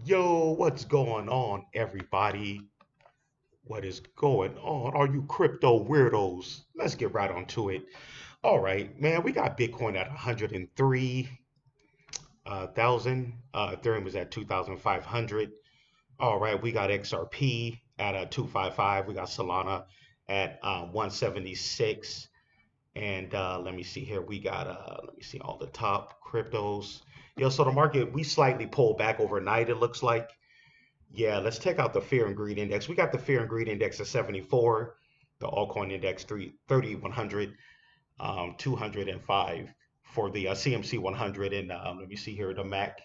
Yo, what's going on, everybody? What is going on? Are you crypto weirdos? Let's get right onto it. All right, man, we got Bitcoin at 103,000. Ethereum is at 2,500. All right, we got XRP at 255. We got Solana at 176. And let me see here. Let me see all the top cryptos. So the market, we slightly pulled back overnight, it looks like. Yeah, let's check out the fear and greed index. We got the fear and greed index at 74, the altcoin index 100, 205 for the CMC 100. And let me see here, the MAC,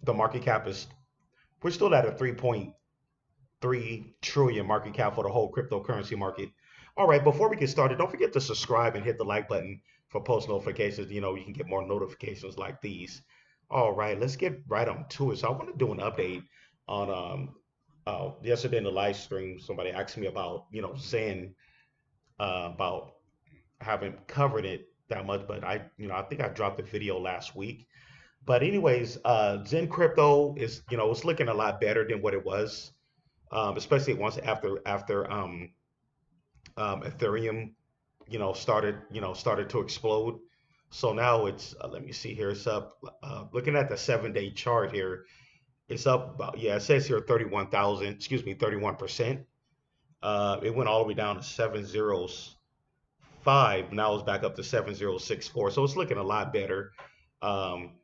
the market cap is, we're still at a 3.3 trillion market cap for the whole cryptocurrency market. All right, before we get started, don't forget to subscribe and hit the like button for post notifications. You can get more notifications like these. All right, let's get right on to it. So I want to do an update on yesterday in the live stream. Somebody asked me about Zen, about haven't covered it that much, but I think I dropped a video last week. But anyways, Zen Crypto is it's looking a lot better than what it was, especially once after Ethereum started to explode. So now it's let me see here. It's up. Looking at the 7-day chart here, it's up about, yeah, it says here 31,000. Excuse me, 31%. It went all the way down to 705. Now it's back up to 7064. So it's looking a lot better. Um,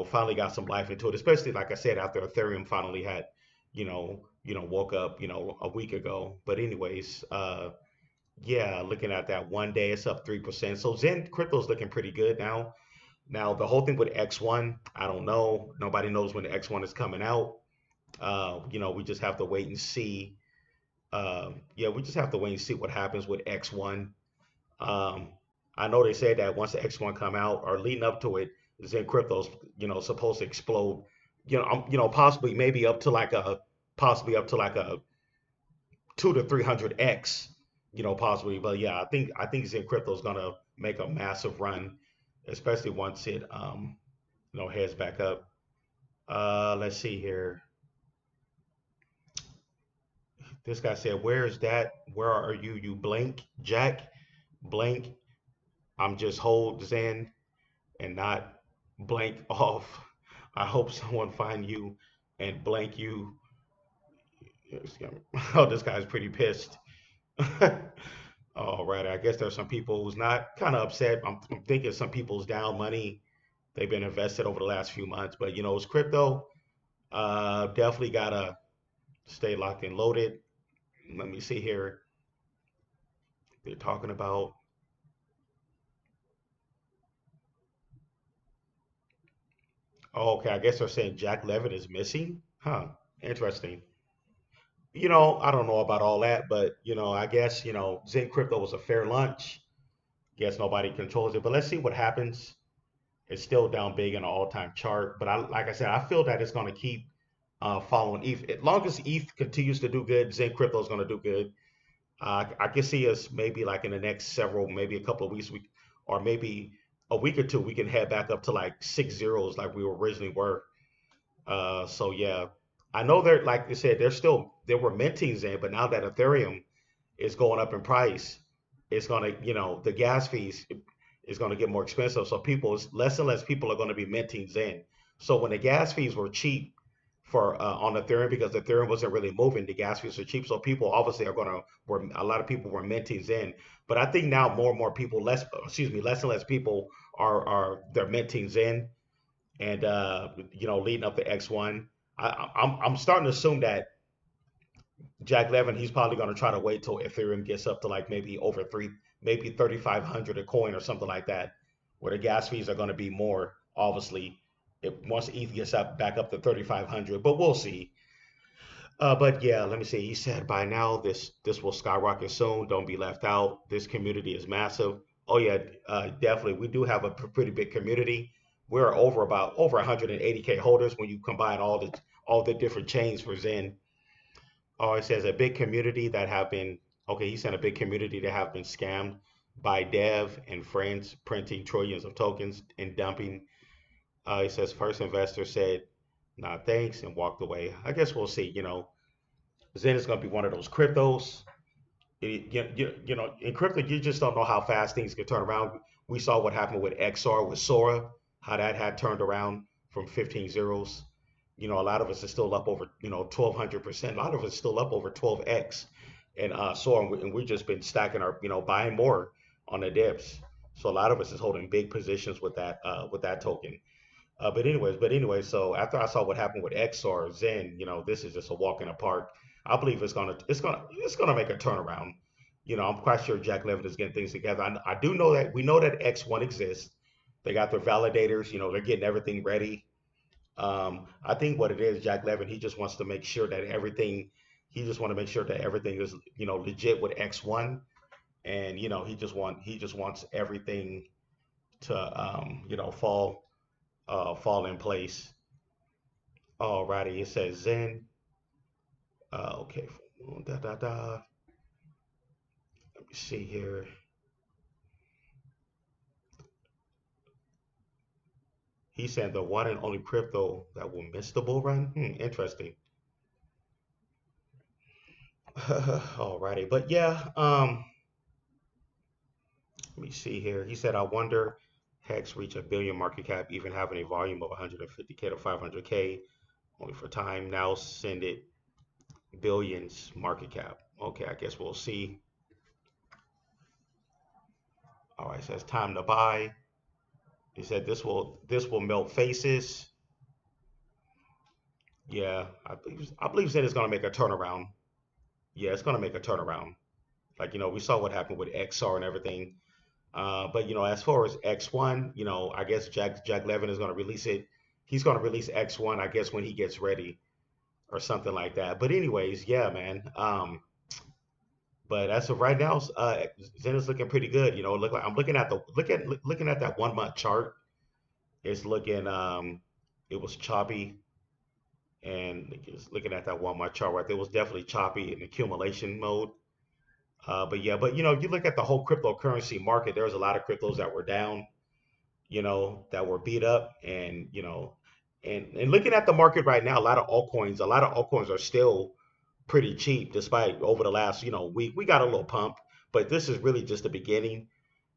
finally got some life into it, especially like I said, after Ethereum finally had, woke up, a week ago. But anyways, yeah, looking at that one day, it's up 3%. So Zen crypto's looking pretty good now. Now the whole thing with X1, I don't know. Nobody knows when the X1 is coming out. We just have to wait and see. Yeah, we just have to wait and see what happens with X1. Um, I know they said that once the X1 come out or leading up to it, Zen crypto's supposed to explode. Possibly maybe up to like a possibly up to like a 200 to 300x, possibly. But yeah, I think Zen crypto is gonna make a massive run, especially once it heads back up. Let's see here. This guy said, "Where's that? Where are you? You blank, Jack, blank. I'm just hold Zen and not blank off. I hope someone find you and blank you." Oh, this guy's pretty pissed. All right, I guess there's some people who's not kind of upset. I'm thinking some people's down money they've been invested over the last few months, but it's crypto. Definitely gotta stay locked and loaded. Let me see here. They're talking about. Oh, okay, I guess they're saying Jack Levitt is missing. Huh. Interesting. I don't know about all that, but I guess Zen Crypto was a fair lunch. Guess nobody controls it, but let's see what happens. It's still down big in an all-time chart, but like I said, I feel that it's going to keep following ETH. As long as ETH continues to do good, Zen Crypto is going to do good. I can see us maybe like in the next several, maybe a couple of weeks, or maybe a week or two, we can head back up to like 6 zeros like we originally were. So yeah, I know they're like I said, they were minting Zen, but now that Ethereum is going up in price, it's gonna, the gas fees is gonna get more expensive. So less and less people are gonna be minting Zen. So when the gas fees were cheap for on Ethereum, because Ethereum wasn't really moving, the gas fees were cheap. So people obviously were a lot of people were minting Zen. But I think now more and more people, less and less people are they're minting Zen, and leading up to X1. I'm starting to assume that Jack Levin, he's probably going to try to wait till Ethereum gets up to like maybe over maybe 3,500 a coin or something like that, where the gas fees are going to be more, obviously, once ETH gets back up to 3,500. But we'll see. But yeah, let me see. He said by now this will skyrocket soon. Don't be left out. This community is massive. Oh yeah, definitely. We do have a pretty big community. We're over 180K holders when you combine all the different chains for Zen. Oh, it says a big community that have been, okay, he said a big community that have been scammed by Dev and friends printing trillions of tokens and dumping. He says first investor said Nah, thanks, and walked away. I guess we'll see. Zen is going to be one of those cryptos. In crypto, you just don't know how fast things can turn around. We saw what happened with XR with Sora, how that had turned around from 15 zeros. A lot of us is still up over 1,200%. A lot of us still up over 12x, and Sora, and we've just been stacking our buying more on the dips. So a lot of us is holding big positions with that token. But anyway, so after I saw what happened with XR Zen, this is just a walk in the park. I believe it's gonna make a turnaround. I'm quite sure Jack Levin is getting things together. I do know that we know that X1 exists. They got their validators. They're getting everything ready. I think what it is, Jack Levin, he just wants to make sure that everything. He just want to make sure that everything is legit with X1, and he just wants everything to fall in place. Alrighty, it says Zen. Okay, da da da. Let me see here. He said the one and only crypto that will miss the bull run. Interesting. Alrighty, but yeah. Let me see here. He said, I wonder Hex reach a billion market cap, even having a volume of 150K to 500K, only for time. Now send it billions market cap. Okay, I guess we'll see. All right, says time to buy. He said this will melt faces. Yeah, I believe Zen is gonna make a turnaround. Yeah, it's gonna make a turnaround. Like we saw what happened with XR and everything. But as far as X1, I guess Jack Levin is gonna release it. He's gonna release X1, I guess, when he gets ready or something like that. But anyways, yeah, man. But as of right now, Zen is looking pretty good. Look like I'm looking at that 1 month chart. It's looking it was choppy, and just looking at that 1 month chart right there, it was definitely choppy in accumulation mode. But yeah, but you look at the whole cryptocurrency market, there's a lot of cryptos that were down, that were beat up, and and looking at the market right now, a lot of altcoins are still pretty cheap, despite over the last week we got a little pump, but this is really just the beginning.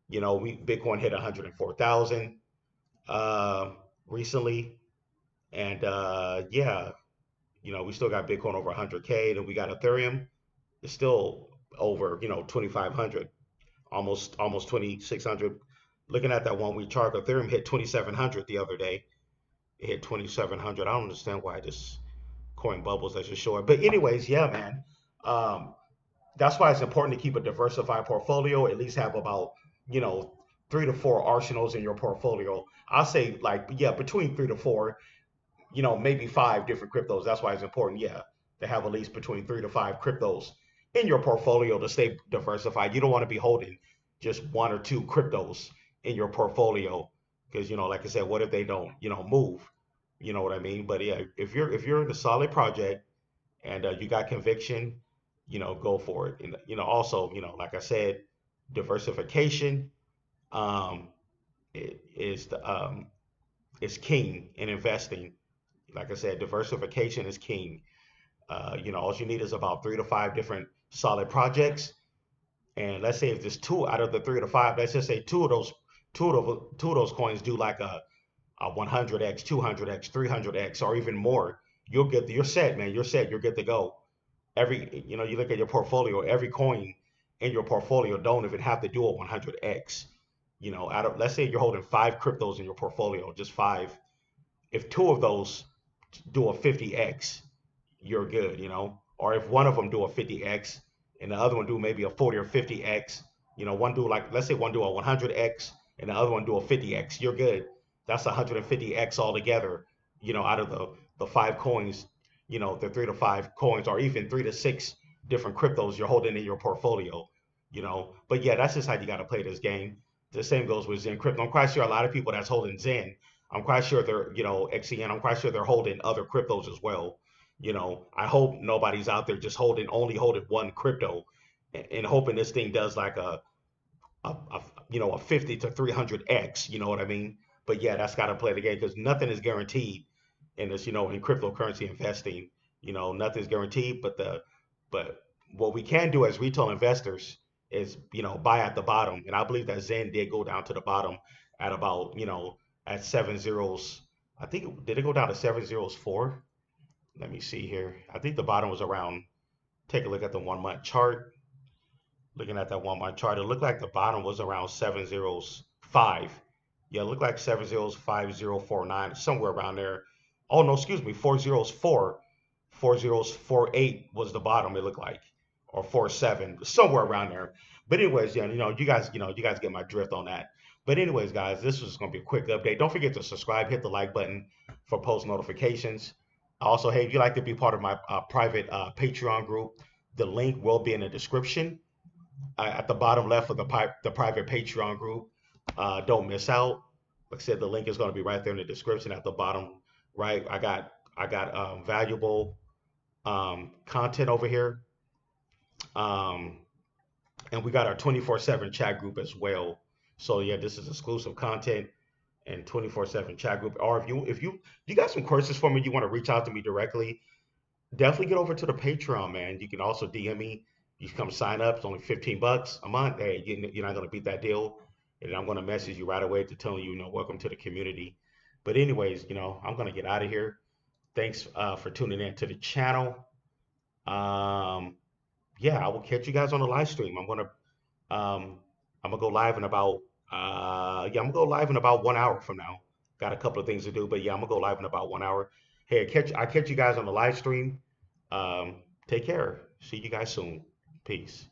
We Bitcoin hit 104,000 uh, recently, and yeah, we still got Bitcoin over 100K, and we got Ethereum. It's still over 2,500, almost 2,600. Looking at that 1 week chart, Ethereum hit 2,700 the other day. It hit 2,700. I don't understand why this coin bubbles as just short. But anyways, yeah, man. Um, that's why it's important to keep a diversified portfolio. At least have about you know 3 to 4 arsenals in your portfolio. I'll say like yeah, between 3 to 4, maybe 5 different cryptos. That's why it's important, yeah, to have at least between 3 to 5 cryptos in your portfolio to stay diversified. You don't want to be holding just 1 or 2 cryptos in your portfolio because like I said, what if they don't, move? You know what I mean? But yeah, if you're in a solid project and you got conviction, go for it. And also, like I said, diversification um, is king in investing. Like I said, diversification is king. All you need is about 3 to 5 different solid projects. And let's say if there's two out of the 3 to 5, let's just say two of those coins do like a 100x, 200x, 300x, or even more. You're set, man. You're set. You're good to go. You look at your portfolio. Every coin in your portfolio don't even have to do a 100x. Let's say you're holding 5 cryptos in your portfolio, just five. If two of those do a 50x, you're good, Or if one of them do a 50x and the other one do maybe a 40 or 50x, one do like let's say one do a 100x and the other one do a 50x, you're good. That's 150x altogether, out of the 5 coins, the 3 to 5 coins, or even 3 to 6 different cryptos you're holding in your portfolio, But yeah, that's just how you got to play this game. The same goes with Zen Crypto. I'm quite sure a lot of people that's holding Zen, I'm quite sure they're, XEN, I'm quite sure they're holding other cryptos as well. I hope nobody's out there just only holding one crypto and hoping this thing does like a 50 to 300x, you know what I mean? But yeah, that's got to play the game because nothing is guaranteed in this, in cryptocurrency investing. Nothing's guaranteed, but what we can do as retail investors is, buy at the bottom. And I believe that Zen did go down to the bottom at about, at 7 zeros. I think did it go down to 7 zeros four? Let me see here. I think the bottom was around. Take a look at the 1 month chart. Looking at that 1 month chart, it looked like the bottom was around 7 zeros 5. Yeah, it looked like 7 zeros 5049, somewhere around there. Oh no, excuse me, 4 zeros 4. 4 zeros 48 was the bottom, it looked like. Or 47, somewhere around there. But anyways, yeah, you guys get my drift on that. But anyways, guys, this was gonna be a quick update. Don't forget to subscribe, hit the like button for post notifications. Also, hey, if you'd like to be part of my private Patreon group, the link will be in the description at the bottom left of the private Patreon group. Don't miss out. Like I said, the link is going to be right there in the description at the bottom right. I got valuable content over here, um, and we got our 24/7 chat group as well. So yeah, this is exclusive content and 24/7 chat group. Or if you got some questions for me, you want to reach out to me directly, definitely get over to the Patreon, man. You can also DM me. You can come sign up. It's only $15 a month. Hey, you're not gonna beat that deal. And I'm gonna message you right away to tell you, welcome to the community. But anyways, I'm gonna get out of here. Thanks for tuning in to the channel. Um, yeah, I will catch you guys on the live stream. Um, I'm gonna go live in about yeah, I'm gonna go live in about 1 hour from now. Got a couple of things to do, but yeah, I'm gonna go live in about 1 hour. Hey, I catch you guys on the live stream. Take care. See you guys soon. Peace.